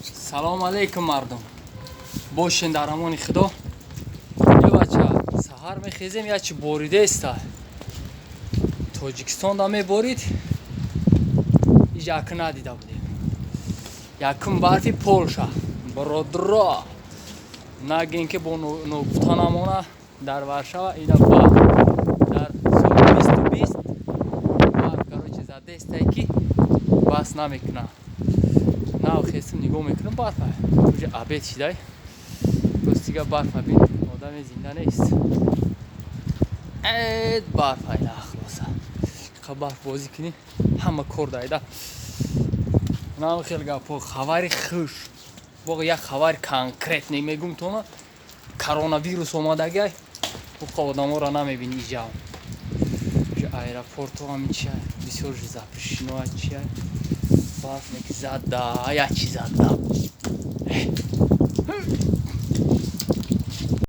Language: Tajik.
салом алейкум мардум. Бошен дар амони худо. Ё бача, саҳар мехезем я чи боридеста. Тоҷикистон да меборид. Ижак надида будем. Якум барфи Полша. Бродро. Нагин ки бо ногуфтанамона дар Варшава ина ба дар соли 2020 барф короче задестае ки бас намекуна. Нав хестим нигоҳ мекунам барфа. Уҷа абед шидай. Гостига барфа бин одаме зинда нест. Барфа ила ахлоса. Қа барф бозӣ кунӣ ҳама кор дайда. Нав хел гапо хабари хуш. Воқа як хабари конкретне мегум тона. Коронавирус омадагай. Воқа одаморо намебини иҷа. Уҷа аэропорту ҳамин чия. Бисёр запрещено чия. Барф меки зада, я чи зада.